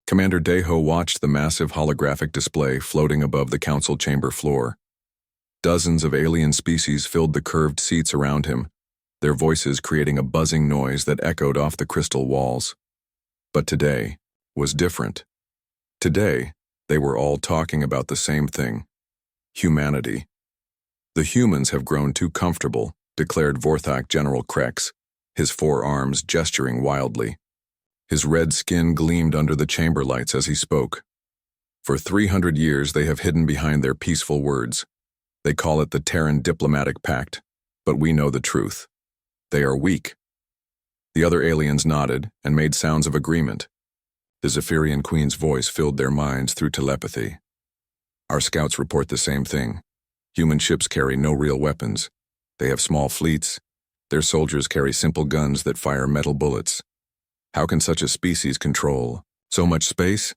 Commander Deho watched the massive holographic display floating above the council chamber floor. Dozens of alien species filled the curved seats around him, their voices creating a buzzing noise that echoed off the crystal walls. But today was different. Today, they were all talking about the same thing: humanity. The humans have grown too comfortable, declared Vorthak General Krex, his four arms gesturing wildly. His red skin gleamed under the chamber lights as he spoke. For 300 years they have hidden behind their peaceful words. They call it the Terran Diplomatic Pact, but we know the truth. They are weak. The other aliens nodded and made sounds of agreement. The Zephyrian Queen's voice filled their minds through telepathy. Our scouts report the same thing. Human ships carry no real weapons. They have small fleets. Their soldiers carry simple guns that fire metal bullets. How can such a species control so much space?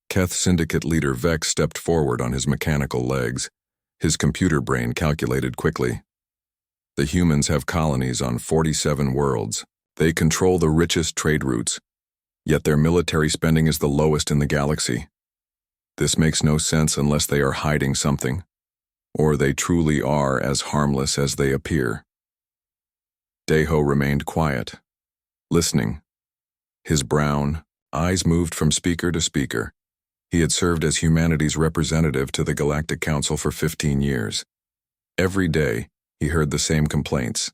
Keth Syndicate leader Vex stepped forward on his mechanical legs. His computer brain calculated quickly. The humans have colonies on 47 worlds. They control the richest trade routes, yet their military spending is the lowest in the galaxy. This makes no sense unless they are hiding something, or they truly are as harmless as they appear. Deho remained quiet, listening. His brown eyes moved from speaker to speaker. He had served as humanity's representative to the Galactic Council for 15 years. Every day, he heard the same complaints.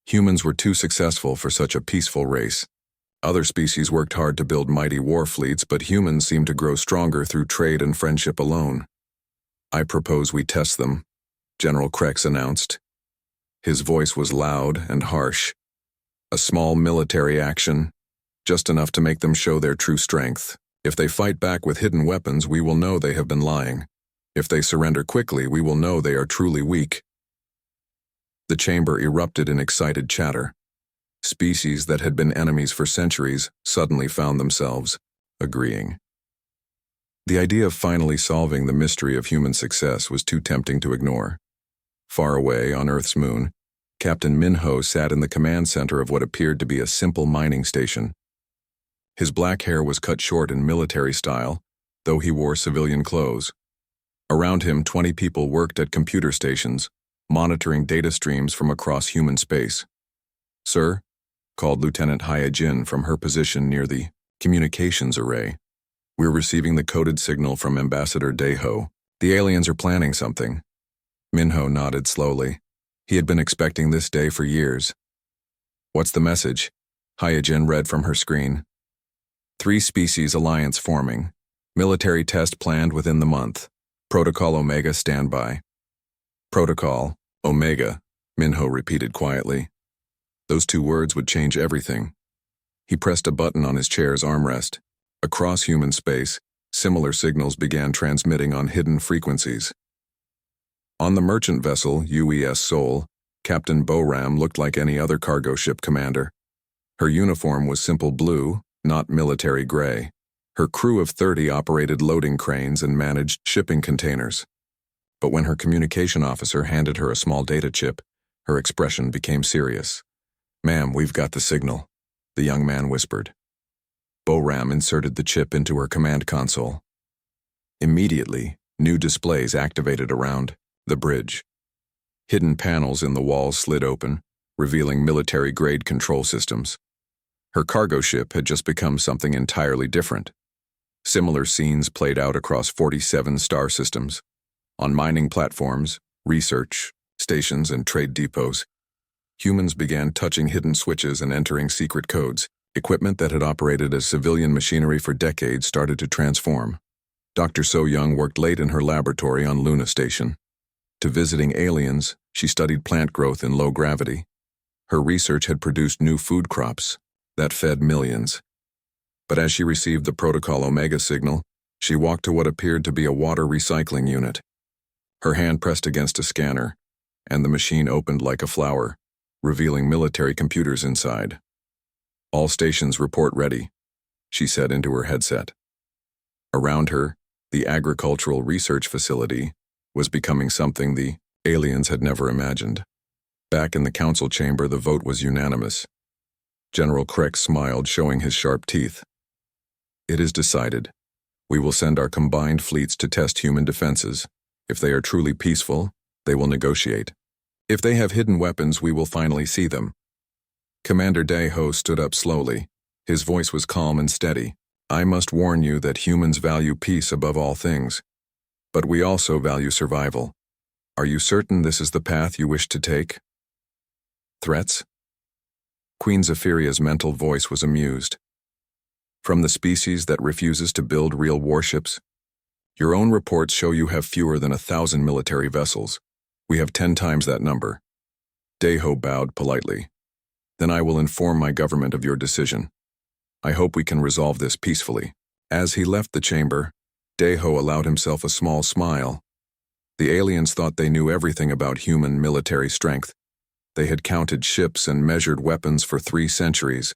Humans were too successful for such a peaceful race. Other species worked hard to build mighty war fleets, but humans seemed to grow stronger through trade and friendship alone. I propose we test them, General Krex announced. His voice was loud and harsh. A small military action, just enough to make them show their true strength. If they fight back with hidden weapons, we will know they have been lying. If they surrender quickly, we will know they are truly weak. The chamber erupted in excited chatter. Species that had been enemies for centuries suddenly found themselves agreeing. The idea of finally solving the mystery of human success was too tempting to ignore. Far away on Earth's moon, Captain Minho sat in the command center of what appeared to be a simple mining station. His black hair was cut short in military style, though he wore civilian clothes. Around him, 20 people worked at computer stations, monitoring data streams from across human space. "Sir," called Lieutenant Hyajin from her position near the communications array, "we're receiving the coded signal from Ambassador Deho. The aliens are planning something." Minho nodded slowly. He had been expecting this day for years. "What's the message?" Hyajin read from her screen. 3 species alliance forming. Military test planned within the month. Protocol Omega standby. Protocol Omega, Minho repeated quietly. Those 2 words would change everything. He pressed a button on his chair's armrest. Across human space, similar signals began transmitting on hidden frequencies. On the merchant vessel UES Sol, Captain Boram looked like any other cargo ship commander. Her uniform was simple blue, not military gray. Her crew of 30 operated loading cranes and managed shipping containers. But when her communication officer handed her a small data chip, her expression became serious. "Ma'am, we've got the signal," the young man whispered. Boram inserted the chip into her command console. Immediately, new displays activated around the bridge. Hidden panels in the walls slid open, revealing military-grade control systems. Her cargo ship had just become something entirely different. Similar scenes played out across 47 star systems. On mining platforms, research stations, and trade depots, humans began touching hidden switches and entering secret codes. Equipment that had operated as civilian machinery for decades started to transform. Dr. So Young worked late in her laboratory on Luna Station. To visiting aliens, she studied plant growth in low gravity. Her research had produced new food crops that fed millions. But as she received the Protocol Omega signal, she walked to what appeared to be a water recycling unit. Her hand pressed against a scanner, and the machine opened like a flower, revealing military computers inside. "All stations report ready," she said into her headset. Around her, the agricultural research facility was becoming something the aliens had never imagined. Back in the council chamber, the vote was unanimous. General Krex smiled, showing his sharp teeth. It is decided. We will send our combined fleets to test human defenses. If they are truly peaceful, they will negotiate. If they have hidden weapons, we will finally see them. Commander Daeho stood up slowly. His voice was calm and steady. I must warn you that humans value peace above all things. But we also value survival. Are you certain this is the path you wish to take? Threats? Queen Zephyria's mental voice was amused. From the species that refuses to build real warships? Your own reports show you have fewer than 1,000 military vessels. We have 10 times that number. Daeho bowed politely. Then I will inform my government of your decision. I hope we can resolve this peacefully. As he left the chamber, Daeho allowed himself a small smile. The aliens thought they knew everything about human military strength. They had counted ships and measured weapons for 3 centuries.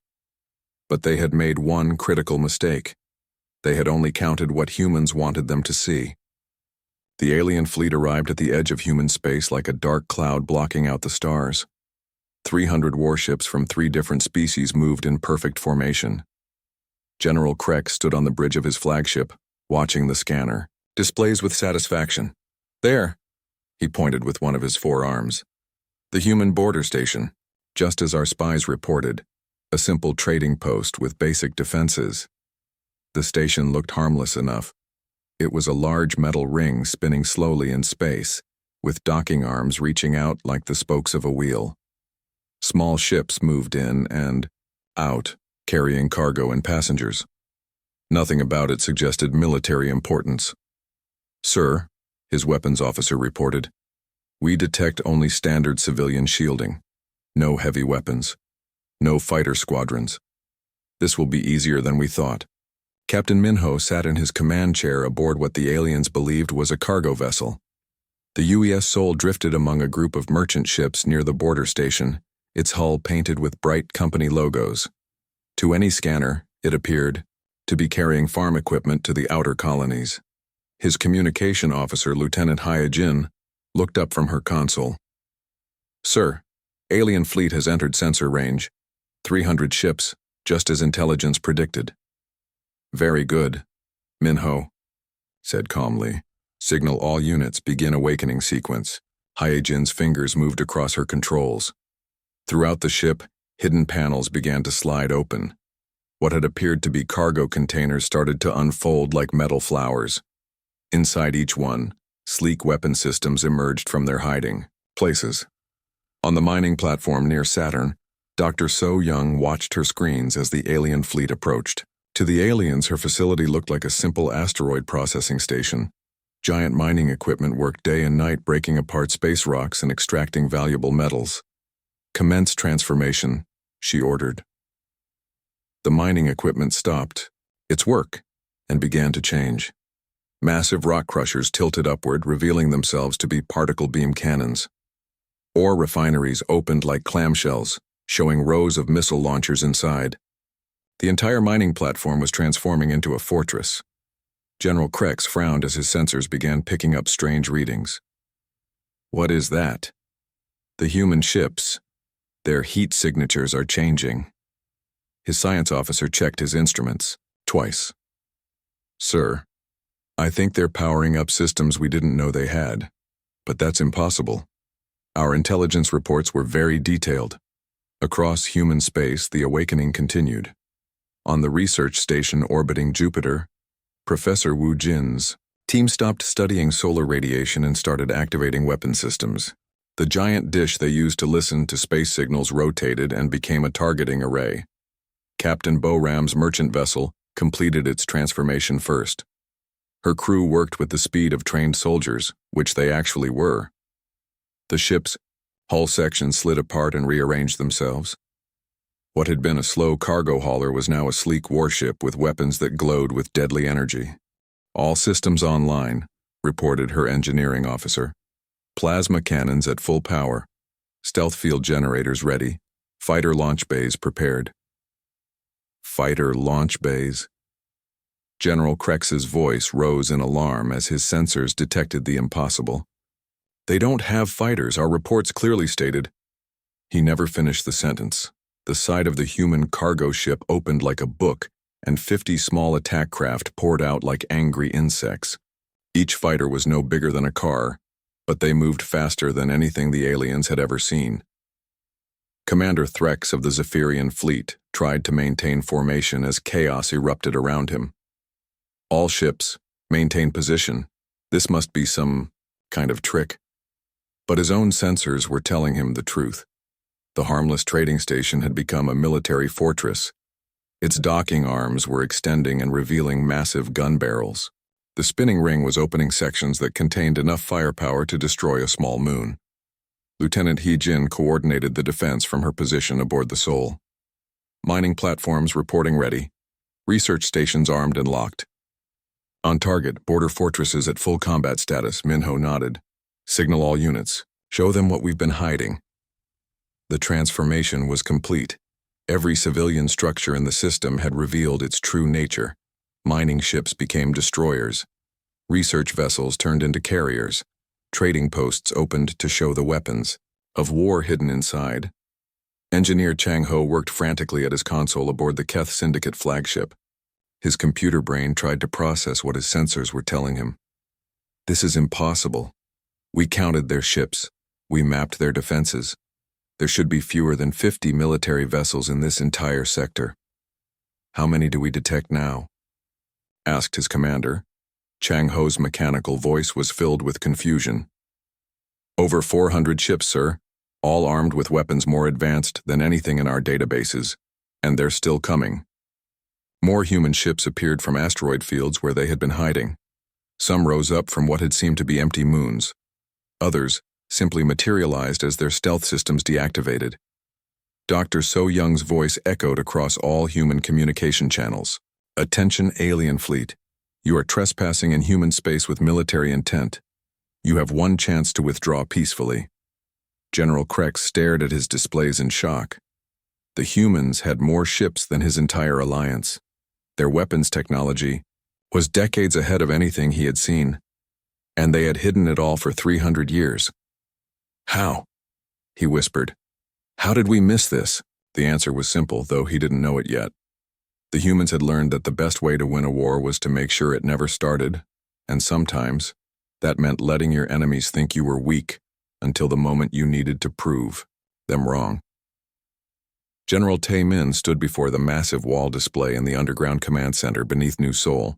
But they had made one critical mistake. They had only counted what humans wanted them to see. The alien fleet arrived at the edge of human space like a dark cloud blocking out the stars. 300 warships from 3 different species moved in perfect formation. General Kreck stood on the bridge of his flagship, watching the scanner, displays with satisfaction. There, he pointed with one of his 4 arms. The human border station, just as our spies reported, a simple trading post with basic defenses. The station looked harmless enough. It was a large metal ring spinning slowly in space, with docking arms reaching out like the spokes of a wheel. Small ships moved in and out, carrying cargo and passengers. Nothing about it suggested military importance. Sir, his weapons officer reported, we detect only standard civilian shielding. No heavy weapons. No fighter squadrons. This will be easier than we thought. Captain Minho sat in his command chair aboard what the aliens believed was a cargo vessel. The UES Sol drifted among a group of merchant ships near the border station, its hull painted with bright company logos. To any scanner, it appeared to be carrying farm equipment to the outer colonies. His communication officer, Lieutenant Hyajin, looked up from her console. Sir, alien fleet has entered sensor range. 300 ships, just as intelligence predicted. Very good, Minho said calmly. Signal all units, begin awakening sequence. Hyajin's fingers moved across her controls. Throughout the ship, hidden panels began to slide open. What had appeared to be cargo containers started to unfold like metal flowers. Inside each one, sleek weapon systems emerged from their hiding places. On the mining platform near Saturn, Dr. So Young watched her screens as the alien fleet approached. To the aliens, her facility looked like a simple asteroid processing station. Giant mining equipment worked day and night breaking apart space rocks and extracting valuable metals. Commence transformation, she ordered. The mining equipment stopped its work and began to change. Massive rock crushers tilted upward, revealing themselves to be particle beam cannons. Ore refineries opened like clamshells, showing rows of missile launchers inside. The entire mining platform was transforming into a fortress. General Krex frowned as his sensors began picking up strange readings. What is that? The human ships. Their heat signatures are changing. His science officer checked his instruments, twice. Sir, I think they're powering up systems we didn't know they had. But that's impossible. Our intelligence reports were very detailed. Across human space, the awakening continued. On the research station orbiting Jupiter, Professor Wu Jin's team stopped studying solar radiation and started activating weapon systems. The giant dish they used to listen to space signals rotated and became a targeting array. Captain Boram's merchant vessel completed its transformation first. Her crew worked with the speed of trained soldiers, which they actually were. The ship's hull sections slid apart and rearranged themselves. What had been a slow cargo hauler was now a sleek warship with weapons that glowed with deadly energy. All systems online, reported her engineering officer. Plasma cannons at full power, stealth field generators ready, fighter launch bays prepared. Fighter launch bays? General Krex's voice rose in alarm as his sensors detected the impossible. They don't have fighters, our reports clearly stated. He never finished the sentence. The side of the human cargo ship opened like a book, and 50 small attack craft poured out like angry insects. Each fighter was no bigger than a car, but they moved faster than anything the aliens had ever seen. Commander Threx of the Zephyrian fleet tried to maintain formation as chaos erupted around him. All ships, maintain position. This must be some kind of trick. But his own sensors were telling him the truth. The harmless trading station had become a military fortress. Its docking arms were extending and revealing massive gun barrels. The spinning ring was opening sections that contained enough firepower to destroy a small moon. Lieutenant He Jin coordinated the defense from her position aboard the Sol. Mining platforms reporting ready. Research stations armed and locked. On target, border fortresses at full combat status, Minho nodded. Signal all units. Show them what we've been hiding. The transformation was complete. Every civilian structure in the system had revealed its true nature. Mining ships became destroyers. Research vessels turned into carriers. Trading posts opened to show the weapons of war hidden inside. Engineer Chang Ho worked frantically at his console aboard the Keth Syndicate flagship. His computer brain tried to process what his sensors were telling him. This is impossible. We counted their ships. We mapped their defenses. There should be fewer than 50 military vessels in this entire sector. How many do we detect now? Asked his commander. Chang Ho's mechanical voice was filled with confusion. Over 400 ships, sir, all armed with weapons more advanced than anything in our databases, and they're still coming. More human ships appeared from asteroid fields where they had been hiding. Some rose up from what had seemed to be empty moons. Others simply materialized as their stealth systems deactivated. Dr. So Young's voice echoed across all human communication channels. Attention, alien fleet. You are trespassing in human space with military intent. You have one chance to withdraw peacefully. General Krex stared at his displays in shock. The humans had more ships than his entire alliance. Their weapons technology was decades ahead of anything he had seen, and they had hidden it all for 300 years. How? He whispered. How did we miss this? The answer was simple, though he didn't know it yet. The humans had learned that the best way to win a war was to make sure it never started, and sometimes that meant letting your enemies think you were weak until the moment you needed to prove them wrong. General Tae Min stood before the massive wall display in the underground command center beneath New Seoul.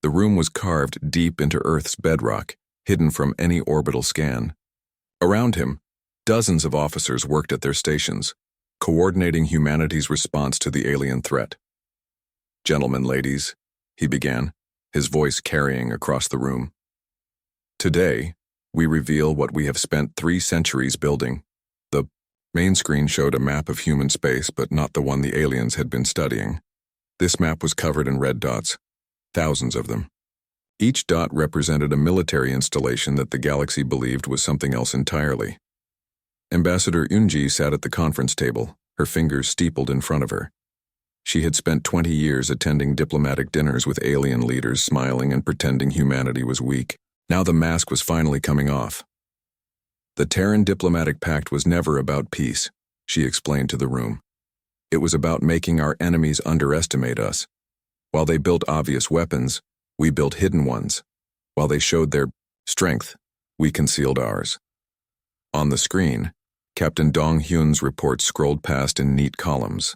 The room was carved deep into Earth's bedrock, hidden from any orbital scan. Around him, dozens of officers worked at their stations, coordinating humanity's response to the alien threat. Gentlemen, ladies, he began, his voice carrying across the room. Today, we reveal what we have spent 3 centuries building. The main screen showed a map of human space, but not the one the aliens had been studying. This map was covered in red dots, thousands of them. Each dot represented a military installation that the galaxy believed was something else entirely. Ambassador Eunji sat at the conference table, her fingers steepled in front of her. She had spent 20 years attending diplomatic dinners with alien leaders, smiling and pretending humanity was weak. Now the mask was finally coming off. The Terran diplomatic pact was never about peace, she explained to the room. It was about making our enemies underestimate us. While they built obvious weapons, we built hidden ones. While they showed their strength, we concealed ours. On the screen, Captain Dong Hyun's report scrolled past in neat columns.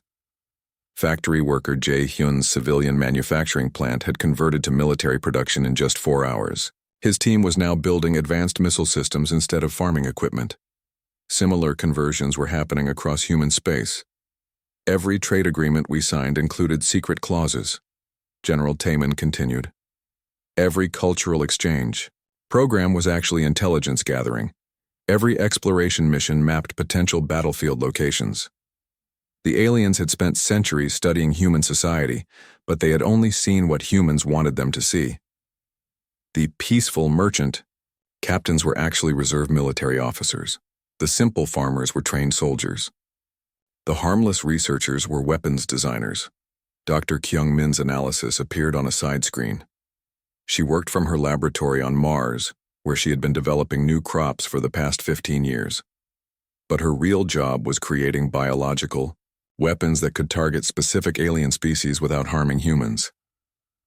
Factory worker Jae Hyun's civilian manufacturing plant had converted to military production in just 4 hours. His team was now building advanced missile systems instead of farming equipment. Similar conversions were happening across human space. Every trade agreement we signed included secret clauses. General Taeman continued. Every cultural exchange program was actually intelligence gathering. Every exploration mission mapped potential battlefield locations. The aliens had spent centuries studying human society, but they had only seen what humans wanted them to see. The peaceful merchant captains were actually reserve military officers. The simple farmers were trained soldiers. The harmless researchers were weapons designers. Dr. Kyung Min's analysis appeared on a side screen. She worked from her laboratory on Mars, where she had been developing new crops for the past 15 years. But her real job was creating biological, weapons that could target specific alien species without harming humans.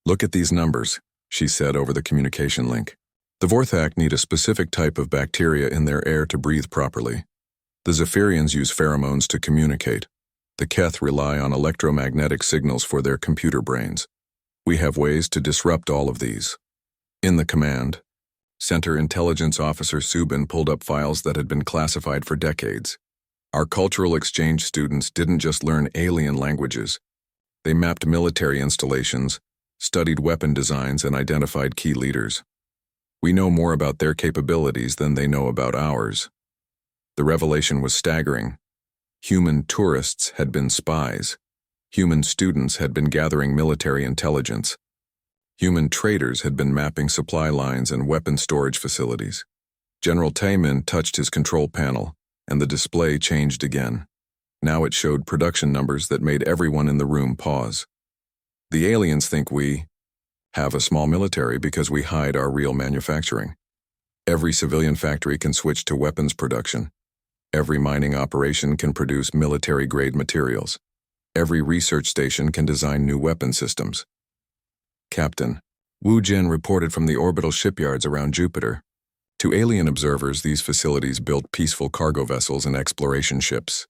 "Look at these numbers," she said over the communication link. "The Vorthak need a specific type of bacteria in their air to breathe properly. The Zephyrians use pheromones to communicate. The Keth rely on electromagnetic signals for their computer brains. We have ways to disrupt all of these." In the command center, intelligence officer Subin pulled up files that had been classified for decades. Our cultural exchange students didn't just learn alien languages. They mapped military installations, studied weapon designs, and identified key leaders. We know more about their capabilities than they know about ours. The revelation was staggering. Human tourists had been spies. Human students had been gathering military intelligence. Human traders had been mapping supply lines and weapon storage facilities. General Tayman touched his control panel, and the display changed again. Now it showed production numbers that made everyone in the room pause. "The aliens think we have a small military because we hide our real manufacturing. Every civilian factory can switch to weapons production. Every mining operation can produce military-grade materials. Every research station can design new weapon systems." Captain Wu Jin reported from the orbital shipyards around Jupiter. To alien observers, these facilities built peaceful cargo vessels and exploration ships.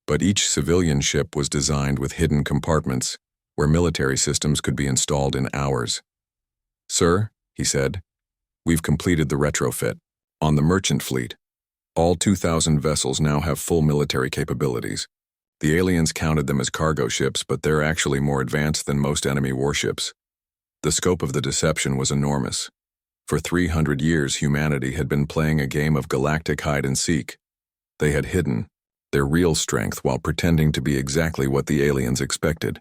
But each civilian ship was designed with hidden compartments where military systems could be installed in hours. "Sir," he said, "we've completed the retrofit. On the merchant fleet, all 2,000 vessels now have full military capabilities. The aliens counted them as cargo ships, but they're actually more advanced than most enemy warships." The scope of the deception was enormous. For 300 years, humanity had been playing a game of galactic hide-and-seek. They had hidden their real strength while pretending to be exactly what the aliens expected: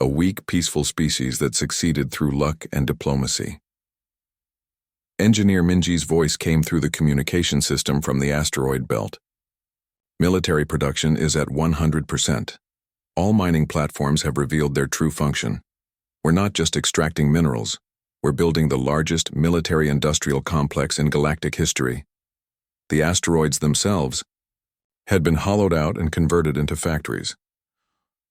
a weak, peaceful species that succeeded through luck and diplomacy. Engineer Minji's voice came through the communication system from the asteroid belt. "Military production is at 100%. All mining platforms have revealed their true function. We're not just extracting minerals. We're building the largest military-industrial complex in galactic history." The asteroids themselves had been hollowed out and converted into factories.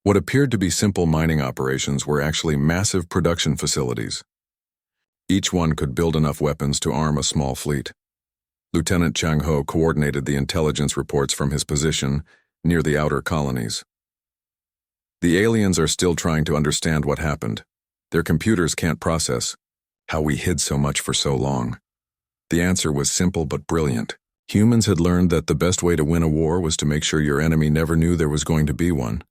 What appeared to be simple mining operations were actually massive production facilities. Each one could build enough weapons to arm a small fleet. Lieutenant Chang Ho coordinated the intelligence reports from his position near the outer colonies. "The aliens are still trying to understand what happened. Their computers can't process how we hid so much for so long." The answer was simple but brilliant. Humans had learned that the best way to win a war was to make sure your enemy never knew there was going to be one.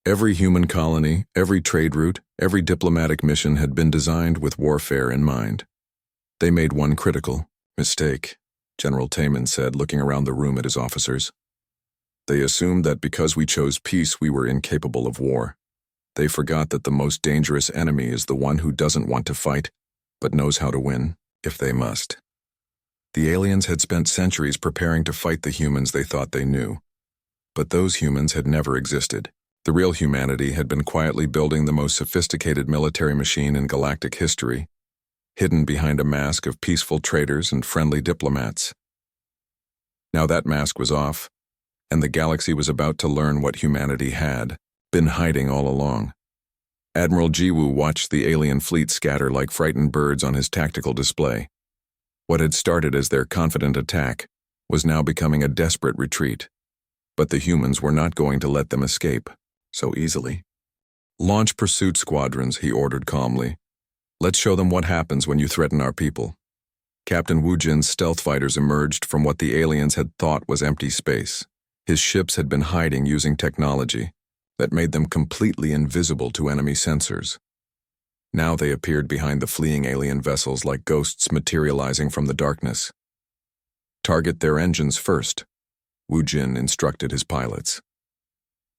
Every human colony, every trade route, every diplomatic mission had been designed with warfare in mind. "They made one critical mistake," General Tayman said, looking around the room at his officers. "They assumed that because we chose peace, we were incapable of war. They forgot that the most dangerous enemy is the one who doesn't want to fight, but knows how to win, if they must." The aliens had spent centuries preparing to fight the humans they thought they knew. But those humans had never existed. The real humanity had been quietly building the most sophisticated military machine in galactic history, hidden behind a mask of peaceful traders and friendly diplomats. Now that mask was off, and the galaxy was about to learn what humanity had been hiding all along. Admiral Jiwoo watched the alien fleet scatter like frightened birds on his tactical display. What had started as their confident attack was now becoming a desperate retreat. But the humans were not going to let them escape so easily. "Launch pursuit squadrons," he ordered calmly. "Let's show them what happens when you threaten our people." Captain Wu Jin's stealth fighters emerged from what the aliens had thought was empty space. His ships had been hiding using technology that made them completely invisible to enemy sensors. Now they appeared behind the fleeing alien vessels like ghosts materializing from the darkness. "Target their engines first," Wu Jin instructed his pilots.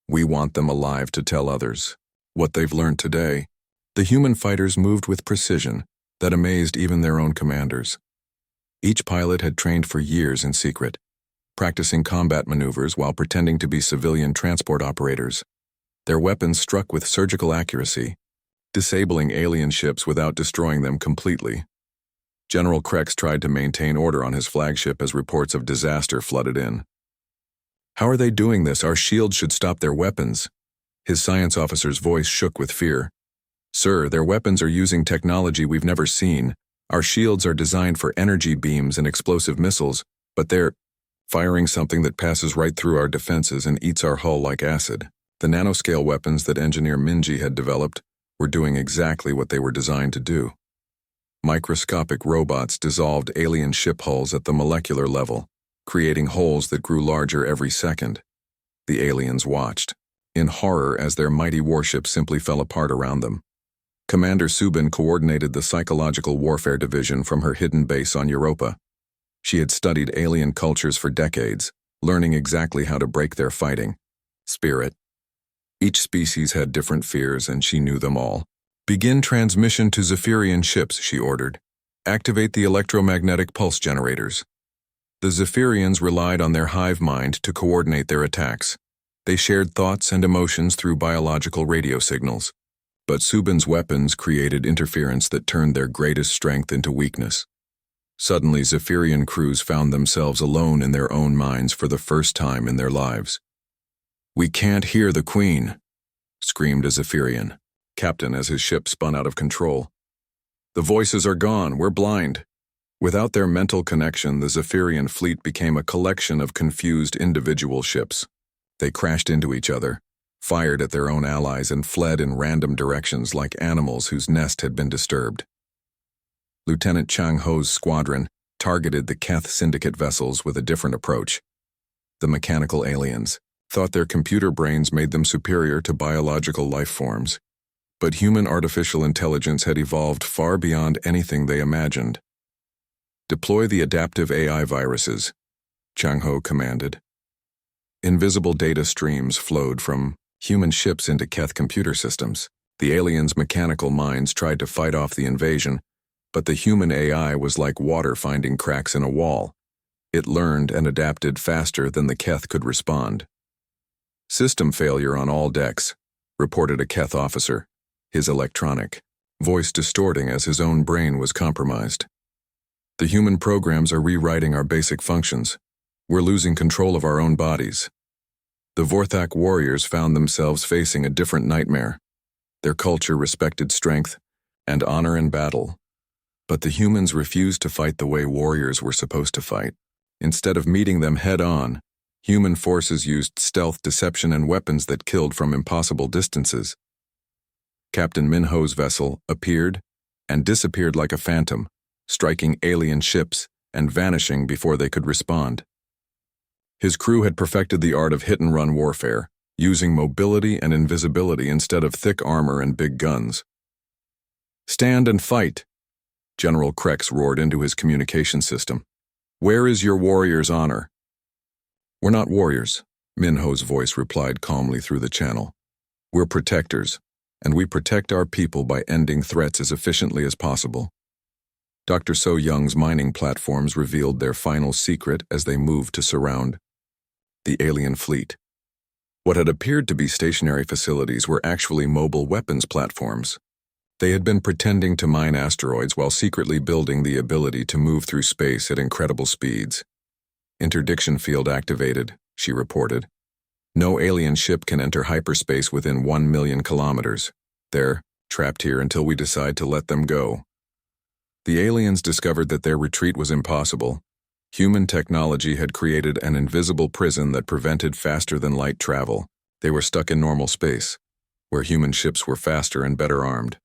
"We want them alive to tell others what they've learned today." The human fighters moved with precision that amazed even their own commanders. Each pilot had trained for years in secret, practicing combat maneuvers while pretending to be civilian transport operators. Their weapons struck with surgical accuracy, disabling alien ships without destroying them completely. General Krex tried to maintain order on his flagship as reports of disaster flooded in. How are they doing this? Our shields should stop their weapons. His science officer's voice shook with fear. Sir, their weapons are using technology we've never seen. Our shields are designed for energy beams and explosive missiles, but they're firing something that passes right through our defenses and eats our hull like acid. The nanoscale weapons that engineer Minji had developed were doing exactly what they were designed to do. Microscopic robots dissolved alien ship hulls at the molecular level, creating holes that grew larger every second. The aliens watched, in horror as their mighty warship simply fell apart around them. Commander Subin coordinated the Psychological Warfare Division from her hidden base on Europa. She had studied alien cultures for decades, learning exactly how to break their fighting spirit. Each species had different fears, and she knew them all. Begin transmission to Zephyrian ships, she ordered. Activate the electromagnetic pulse generators. The Zephyrians relied on their hive mind to coordinate their attacks. They shared thoughts and emotions through biological radio signals. But Subin's weapons created interference that turned their greatest strength into weakness. Suddenly, Zephyrian crews found themselves alone in their own minds for the first time in their lives. "We can't hear the Queen," screamed a Zephyrian captain as his ship spun out of control. "The voices are gone, we're blind." Without their mental connection, the Zephyrian fleet became a collection of confused individual ships. They crashed into each other, fired at their own allies, and fled in random directions like animals whose nest had been disturbed. Lieutenant Chang Ho's squadron targeted the Keth Syndicate vessels with a different approach. The mechanical aliens thought their computer brains made them superior to biological life forms. But human artificial intelligence had evolved far beyond anything they imagined. "Deploy the adaptive AI viruses," Chang Ho commanded. Invisible data streams flowed from human ships into Keth computer systems. The aliens' mechanical minds tried to fight off the invasion, but the human AI was like water finding cracks in a wall. It learned and adapted faster than the Keth could respond. "System failure on all decks," reported a Keth officer, his electronic voice distorting as his own brain was compromised. "The human programs are rewriting our basic functions. We're losing control of our own bodies." The Vorthak warriors found themselves facing a different nightmare. Their culture respected strength and honor in battle, but the humans refused to fight the way warriors were supposed to fight. Instead of meeting them head-on, human forces used stealth, deception, and weapons that killed from impossible distances. Captain Minho's vessel appeared and disappeared like a phantom, striking alien ships and vanishing before they could respond. His crew had perfected the art of hit-and-run warfare, using mobility and invisibility instead of thick armor and big guns. "Stand and fight," General Krex roared into his communication system. "Where is your warrior's honor?" "We're not warriors," Minho's voice replied calmly through the channel. "We're protectors, and we protect our people by ending threats as efficiently as possible." Dr. So Young's mining platforms revealed their final secret as they moved to surround the alien fleet. What had appeared to be stationary facilities were actually mobile weapons platforms. They had been pretending to mine asteroids while secretly building the ability to move through space at incredible speeds. "Interdiction field activated," she reported. "No alien ship can enter hyperspace within 1 million kilometers. They're trapped here until we decide to let them go." The aliens discovered that their retreat was impossible. Human technology had created an invisible prison that prevented faster-than-light travel. They were stuck in normal space, where human ships were faster and better armed.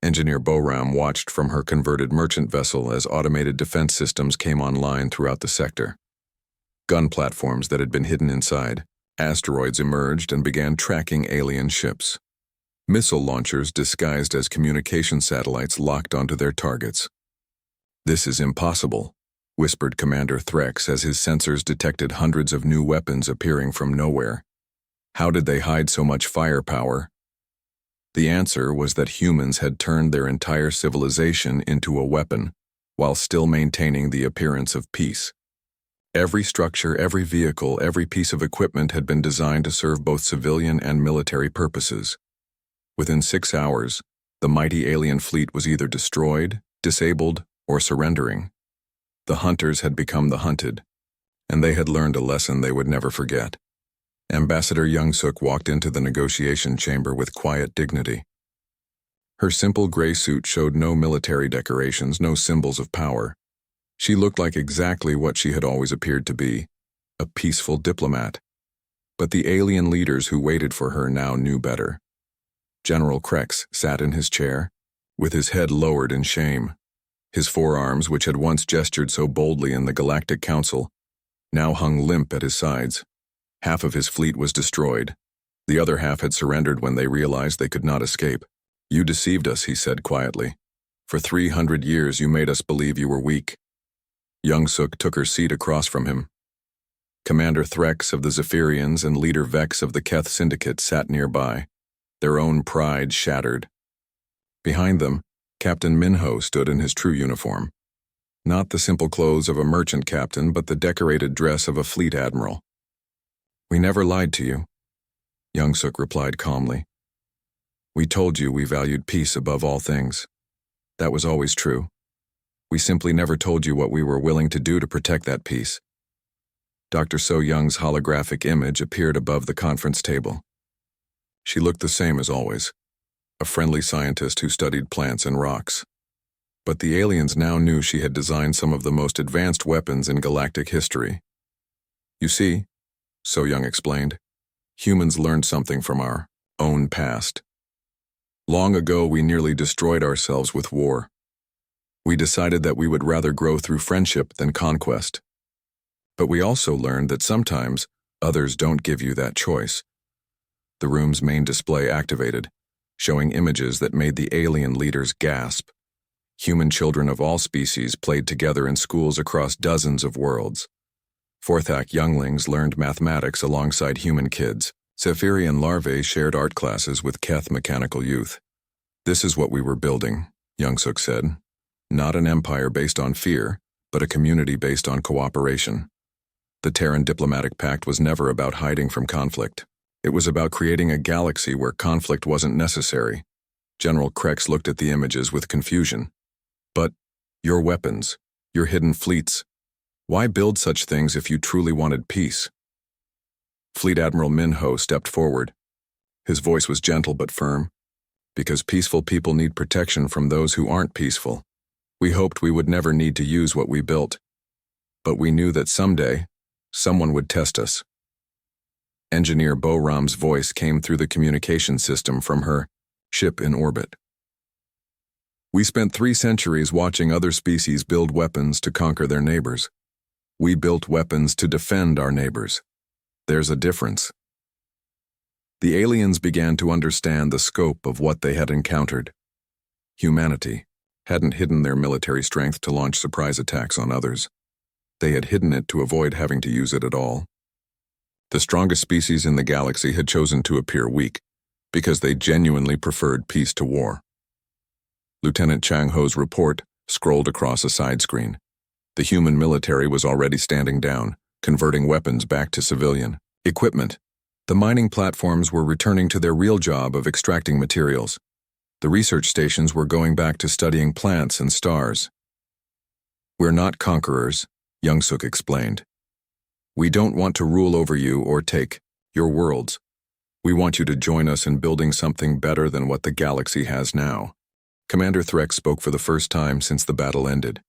Engineer Boram watched from her converted merchant vessel as automated defense systems came online throughout the sector. Gun platforms that had been hidden inside asteroids emerged and began tracking alien ships. Missile launchers disguised as communication satellites locked onto their targets. "This is impossible," whispered Commander Threx as his sensors detected hundreds of new weapons appearing from nowhere. How did they hide so much firepower? The answer was that humans had turned their entire civilization into a weapon, while still maintaining the appearance of peace. Every structure, every vehicle, every piece of equipment had been designed to serve both civilian and military purposes. Within 6 hours, the mighty alien fleet was either destroyed, disabled, or surrendering. The hunters had become the hunted. and they had learned a lesson they would never forget. Ambassador Young-suk walked into the negotiation chamber with quiet dignity. Her simple gray suit showed no military decorations, no symbols of power. She looked like exactly what she had always appeared to be, a peaceful diplomat. But the alien leaders who waited for her now knew better. General Krex sat in his chair, with his head lowered in shame. His forearms, which had once gestured so boldly in the Galactic Council, now hung limp at his sides. Half of his fleet was destroyed. The other half had surrendered when they realized they could not escape. "You deceived us," he said quietly. "For 300 years you made us believe you were weak." Young-suk took her seat across from him. Commander Threx of the Zephyrians and Leader Vex of the Keth Syndicate sat nearby, their own pride shattered. Behind them, Captain Minho stood in his true uniform. Not the simple clothes of a merchant captain, but the decorated dress of a fleet admiral. "We never lied to you," Young-suk replied calmly. "We told you we valued peace above all things. That was always true. We simply never told you what we were willing to do to protect that peace." Dr. So-young's holographic image appeared above the conference table. She looked the same as always, a friendly scientist who studied plants and rocks. But the aliens now knew she had designed some of the most advanced weapons in galactic history. "You see," So-young explained, "humans learned something from our own past. Long ago, we nearly destroyed ourselves with war. We decided that we would rather grow through friendship than conquest. But we also learned that sometimes others don't give you that choice." The room's main display activated, showing images that made the alien leaders gasp. Human children of all species played together in schools across dozens of worlds. Fourth-act younglings learned mathematics alongside human kids. Zephyrian larvae shared art classes with Keth mechanical youth. "This is what we were building," Young-suk said. "Not an empire based on fear, but a community based on cooperation." The Terran diplomatic pact was never about hiding from conflict. It was about creating a galaxy where conflict wasn't necessary. General Krex looked at the images with confusion. "But your weapons, your hidden fleets, why build such things if you truly wanted peace?" Fleet Admiral Minho stepped forward. His voice was gentle but firm. "Because peaceful people need protection from those who aren't peaceful. We hoped we would never need to use what we built. But we knew that someday, someone would test us." Engineer Bo-Ram's voice came through the communication system from her ship in orbit. "We spent 3 centuries watching other species build weapons to conquer their neighbors. We built weapons to defend our neighbors. There's a difference." The aliens began to understand the scope of what they had encountered. Humanity hadn't hidden their military strength to launch surprise attacks on others. They had hidden it to avoid having to use it at all. The strongest species in the galaxy had chosen to appear weak, because they genuinely preferred peace to war. Lieutenant Chang Ho's report scrolled across a side screen. The human military was already standing down, converting weapons back to civilian equipment. The mining platforms were returning to their real job of extracting materials. The research stations were going back to studying plants and stars. "We're not conquerors," Young-suk explained. "We don't want to rule over you or take your worlds. We want you to join us in building something better than what the galaxy has now." Commander Threx spoke for the first time since the battle ended.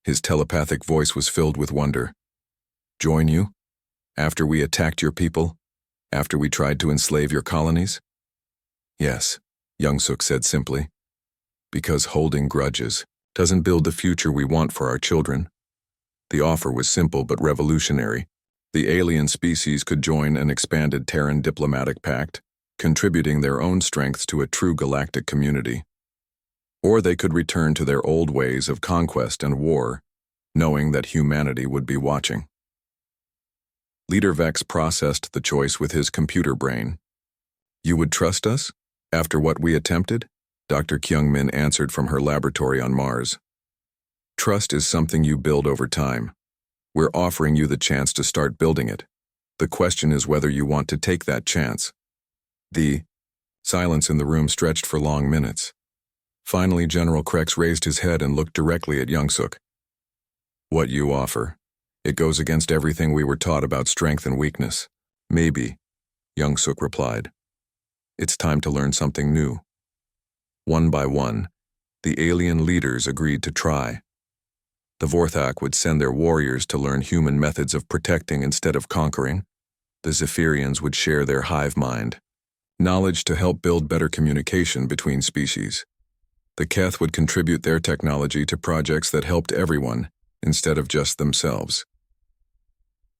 His telepathic voice was filled with wonder. "Join you? After we attacked your people? After we tried to enslave your colonies?" "Yes," Young-suk said simply. "Because holding grudges doesn't build the future we want for our children." The offer was simple but revolutionary. The alien species could join an expanded Terran diplomatic pact, contributing their own strengths to a true galactic community. Or they could return to their old ways of conquest and war, knowing that humanity would be watching. Leader Vex processed the choice with his computer brain. "You would trust us? After what we attempted?" Dr. Kyung-min answered from her laboratory on Mars. "Trust is something you build over time. We're offering you the chance to start building it. The question is whether you want to take that chance." The silence in the room stretched for long minutes. Finally, General Krex raised his head and looked directly at Young-suk. "What you offer It goes against everything we were taught about strength and weakness. Maybe, young Suk replied. It's time to learn something new. One by one, the alien leaders agreed to try. The Vorthak would send their warriors to learn human methods of protecting instead of conquering. The Zephyrians would share their hive mind, knowledge to help build better communication between species. The Keth would contribute their technology to projects that helped everyone, instead of just themselves.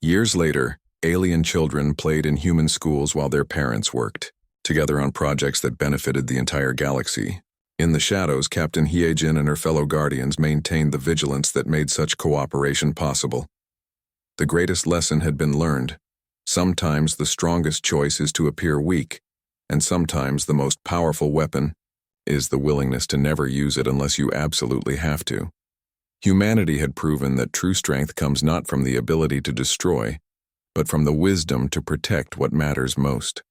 Years later, alien children played in human schools while their parents worked, together on projects that benefited the entire galaxy. In the shadows, Captain Hyejin and her fellow Guardians maintained the vigilance that made such cooperation possible. The greatest lesson had been learned. Sometimes the strongest choice is to appear weak, and sometimes the most powerful weapon is the willingness to never use it unless you absolutely have to. Humanity had proven that true strength comes not from the ability to destroy, but from the wisdom to protect what matters most.